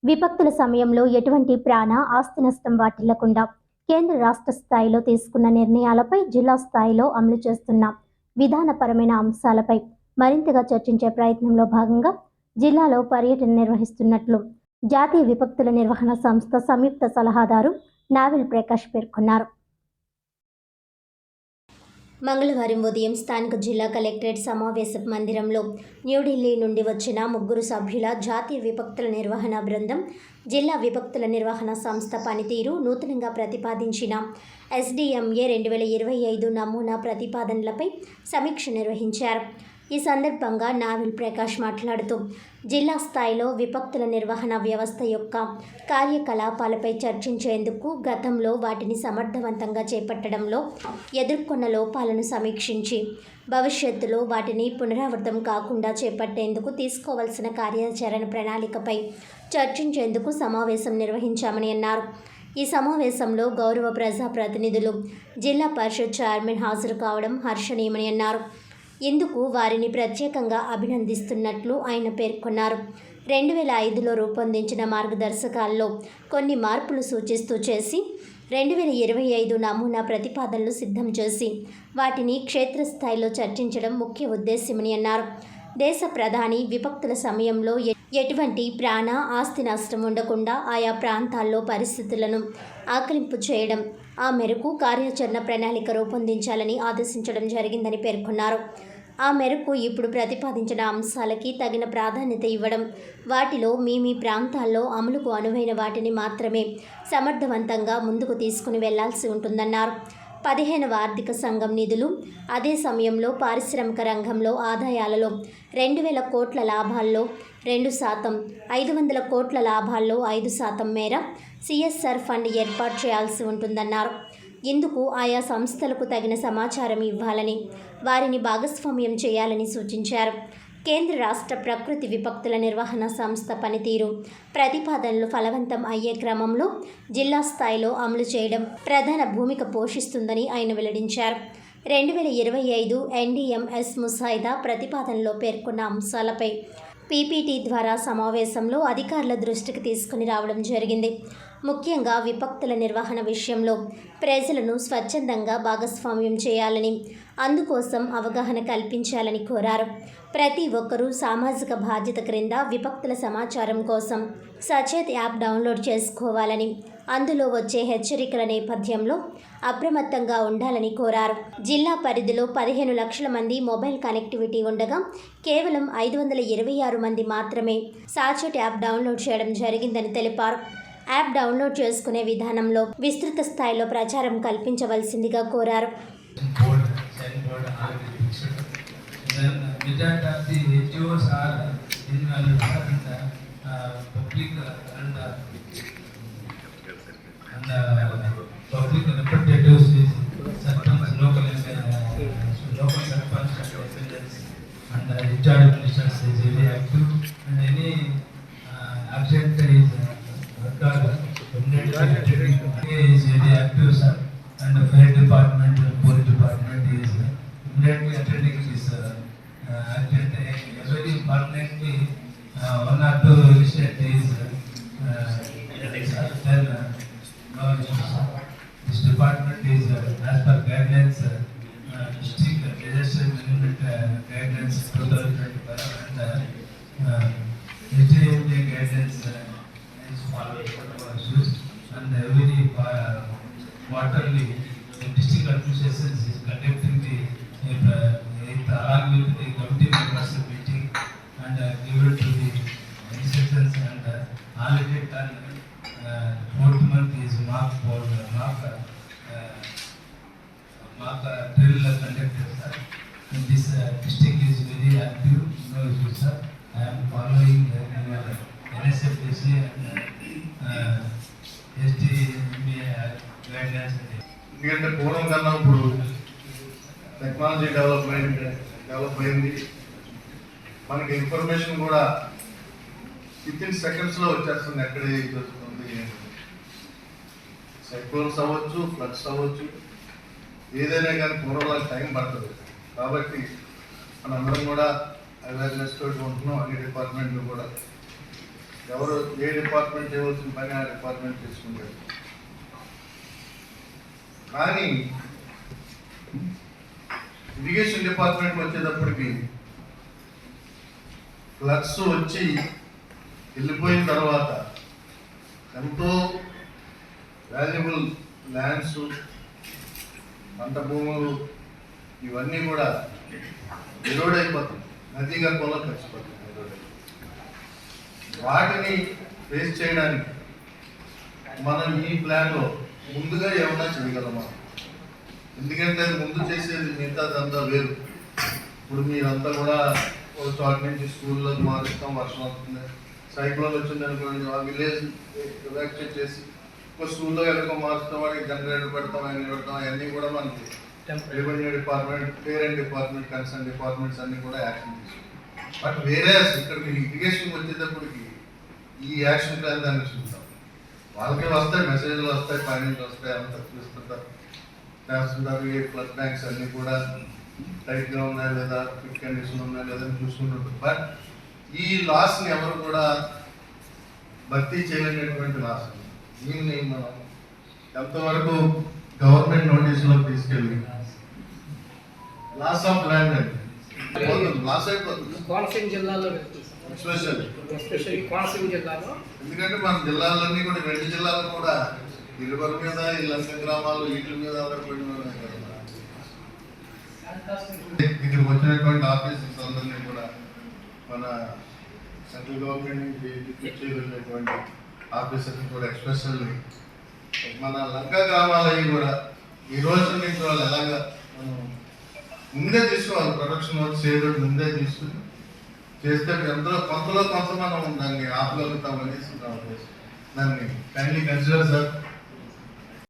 విపత్తుల సమయంలో ఎటువంటి ప్రాణ ఆస్తి నష్టం వాటిల్లకుండా కేంద్ర రాష్ట్ర స్థాయిలో తీసుకున్న నిర్ణయాలపై జిల్లా స్థాయిలో అమలు చేస్తున్న విధానపరమైన అంశాలపై మరింతగా చర్చించే ప్రయత్నంలో భాగంగా జిల్లాలో పర్యటన నిర్వహిస్తున్నట్లు జాతీయ విపత్తుల నిర్వహణ సంస్థ సంయుక్త సలహాదారు నావెల్ ప్రకాష్ పేర్కొన్నారు. మంగళవారం ఉదయం స్థానిక జిల్లా కలెక్టరేట్ సమావేశ మందిరంలో న్యూఢిల్లీ నుండి వచ్చిన 3 సభ్యుల జాతీయ విపత్తుల నిర్వహణ బృందం జిల్లా విపత్తుల నిర్వహణ సంస్థ పనితీరు, నూతనంగా ప్రతిపాదించిన SDMA 2025 నమూనా ప్రతిపాదనలపై సమీక్ష నిర్వహించారు. ఈ సందర్భంగా నావెల్ ప్రకాష్ మాట్లాడుతూ జిల్లా స్థాయిలో విపత్తుల నిర్వహణ వ్యవస్థ యొక్క కార్యకలాపాలపై చర్చించేందుకు గతంలో వాటిని సమర్థవంతంగా చేపట్టడంలో ఎదుర్కొన్న లోపాలను సమీక్షించి భవిష్యత్తులో వాటిని పునరావృతం కాకుండా చేపట్టేందుకు తీసుకోవాల్సిన కార్యాచరణ ప్రణాళికపై చర్చించేందుకు సమావేశం నిర్వహించామని అన్నారు. ఈ సమావేశంలో గౌరవ ప్రజాప్రతినిధులు, జిల్లా పరిషత్ చైర్మన్ హాజరు కావడం హర్షణీయమని అన్నారు. ఇందుకు వారిని ప్రత్యేకంగా అభినందిస్తున్నట్లు ఆయన పేర్కొన్నారు. 2005లో రూపొందించిన మార్గదర్శకాల్లో కొన్ని మార్పులు సూచిస్తూ చేసి 2025 నమూనా ప్రతిపాదనలు సిద్ధం చేసి వాటిని క్షేత్రస్థాయిలో చర్చించడం ముఖ్య ఉద్దేశ్యమని అన్నారు. దేశ ప్రధాని విపత్తుల సమయంలో ఎటువంటి ప్రాణ ఆస్తి నష్టం ఉండకుండా ఆయా ప్రాంతాల్లో పరిస్థితులను ఆకలింపు చేయడం, ఆ మేరకు కార్యాచరణ ప్రణాళిక రూపొందించాలని ఆదేశించడం జరిగిందని పేర్కొన్నారు. ఆ మేరకు ఇప్పుడు ప్రతిపాదించిన అంశాలకి తగిన ప్రాధాన్యత ఇవ్వడం, వాటిలో మీ ప్రాంతాల్లో అమలుకు అనువైన వాటిని మాత్రమే సమర్థవంతంగా ముందుకు తీసుకుని వెళ్లాల్సి ఉంటుందన్నారు. 15వ ఆర్థిక సంఘం నిధులు, అదే సమయంలో పారిశ్రామిక రంగంలో ఆదాయాలలో 2000 కోట్ల లాభాల్లో 2%, 500 కోట్ల లాభాల్లో 5% మేర CSR ఫండ్ ఏర్పాటు చేయాల్సి ఉంటుందన్నారు. ఇందుకు ఆయా సంస్థలకు తగిన సమాచారం ఇవ్వాలని, వారిని భాగస్వామ్యం చేయాలని సూచించారు. కేంద్ర రాష్ట్ర ప్రకృతి విపత్తుల నిర్వహణ సంస్థ పనితీరు ప్రతిపాదనలు ఫలవంతం అయ్యే క్రమంలో జిల్లా స్థాయిలో అమలు చేయడం ప్రధాన భూమిక పోషిస్తుందని ఆయన వెల్లడించారు. 2025 NDMS ముసాయిదా ప్రతిపాదనలో పేర్కొన్న అంశాలపై PPT ద్వారా సమావేశంలో అధికారుల దృష్టికి తీసుకుని రావడం జరిగింది. ముఖ్యంగా విపత్తుల నిర్వహణ విషయంలో ప్రజలను స్వచ్ఛందంగా భాగస్వామ్యం చేయాలని, అందుకోసం అవగాహన కల్పించాలని కోరారు. ప్రతి ఒక్కరూ సామాజిక బాధ్యత క్రింద విపత్తుల సమాచారం కోసం సచేత్ యాప్ డౌన్లోడ్ చేసుకోవాలని, అందులో వచ్చే హెచ్చరికల నేపథ్యంలో అప్రమత్తంగా ఉండాలని కోరారు. జిల్లా పరిధిలో 15 లక్షల మంది మొబైల్ కనెక్టివిటీ ఉండగా కేవలం 526 మంది మాత్రమే సచేత్ యాప్ డౌన్లోడ్ చేయడం జరిగిందని తెలిపారు. యాప్ డౌన్లోడ్ చేసుకునే విధానంలో విస్తృత స్థాయిలో ప్రచారం కల్పించవలసిందిగా కోరారు. Public representatives, sarpanch, local sarpanch and HR administrators is very active, and any absent is is very active, sir. And the fire department, police department is immediately attending this activity. Very importantly, 1 or 2 initiatives this department is as per guidelines, district disaster management guidelines 2025 and SDMA guidelines is followed and every quarterly the district administration is conducting the along with the committee members meeting and given to the instructions and already done. 4th month is mock drill conducted, sir. And this district is very active. No issue, sir. I am following NSFDC and SDMA guidelines. ఎందుకంటే పూర్వం కన్నా ఇప్పుడు technology develop అయింది. మనకి information కూడా within సెకండ్స్లో వచ్చేస్తుంది. ఎక్కడ వస్తుంది, సైక్లోన్స్ అవ్వచ్చు, ఫ్లడ్స్ అవ్వచ్చు, ఏదైనా కానీ పూర్వంలో టైం పడుతుంది. కాబట్టి మనందరం కూడా అవేర్నెస్ తోటి ఉంటున్నాం. అన్ని డిపార్ట్మెంట్లు కూడా ఎవరు ఏ డిపార్ట్మెంట్ చేయవలసిన పని ఆ డిపార్ట్మెంట్ చేసుకుంటారు. కానీ ఇరిగేషన్ డిపార్ట్మెంట్ వచ్చేటప్పటికి ఫ్లడ్స్ వచ్చి వెళ్ళిపోయిన తర్వాత ఎంతో వాల్యుబుల్ ల్యాండ్స్, పంట భూములు ఇవన్నీ కూడా ఎరోడ్ అయిపోతుంది, నదీ గర్భంలో కలిసిపోతుంది. వాటిని ఫేస్ చేయడానికి మనం ఈ ప్లాన్లో ముందుగా ఏమన్నా చేయగలమా? ఎందుకంటే ముందు చేసేది మిగతాదంతా వేరు. ఇప్పుడు మీరంతా కూడా ఒక చోట నుంచి స్కూల్లో మారుస్తాం, వర్షం వస్తుంది, సైక్లోన్ వచ్చింది అనుకోండి, ఆ విలేజ్ ఎవాక్యుయేట్ చేసి ఒక స్కూల్లో ఎక్కడికో మారుస్తాం, వాడికి జనరేటర్ పెడతాం, అన్ని పెడతాం, అవన్నీ కూడా మనకి revenue department, parent department, concern departments అన్ని కూడా యాక్షన్ తీసుకుంటాం. బట్ వేరే ఇక్కడ మీరు ఇరిగేషన్ వచ్చేటప్పటికి ఈ యాక్షన్ ప్లాన్ దాన్ని చూస్తాం. వాళ్ళకే వస్తాయి, మెసేజ్లు వస్తాయి, ఫైనాన్స్ వస్తాయి, అంతా చూస్తుంటారు, చేస్తుంటారు. ఈ ఫ్లడ్ బ్యాంక్స్ అన్నీ కూడా టైట్గా ఉన్నాయా లేదా, ఫిట్ కండిషన్ ఉన్నాయా లేదా చూసుకుంటుంటారు. బట్ ఈ లాస్ని ఎవరు కూడా భర్తీ చేయలేనటువంటి లాస్. దీన్ని మనం ఎంతవరకు గవర్నమెంట్ నోటీసులో తీసుకెళ్ళి లాస్ ఆఫ్ ల్యాండ్ అంటే లాస్ అయిపోతుంది కోనసీమ జిల్లాలో ఎస్పెషల్లీ కోనసీమ జిల్లాలో. ఎందుకంటే మన జిల్లాలన్నీ కూడా 2 జిల్లాలు కూడా ఇరువరి మీద ఈ లంక గ్రామాలు వీటి మీద ఆధారపడిన ఇక్కడికి వచ్చినటువంటి ఆఫీసర్స్ అందరినీ కూడా మన సెంట్రల్ గవర్నమెంట్ నుంచి డిప్యూటీ వెళ్ళినటువంటి ఆఫీసర్స్ కూడా ఎస్పెషల్లీ మన లంక గ్రామాలవి కూడా ఈ రోజు నుంచి వాళ్ళు ఎలాగా మనం ముందే తీసుకోవాలి, ప్రొడక్షన్ వర్క్ చేయడం ముందే తీసుకుని చేస్తే ఎంతో కొంతలో కొంత మనం దాన్ని ఆపగలుగుతాం అనేసి నా ఉద్దేశం. దాన్ని కైండ్లీ కన్సిడర్ సార్.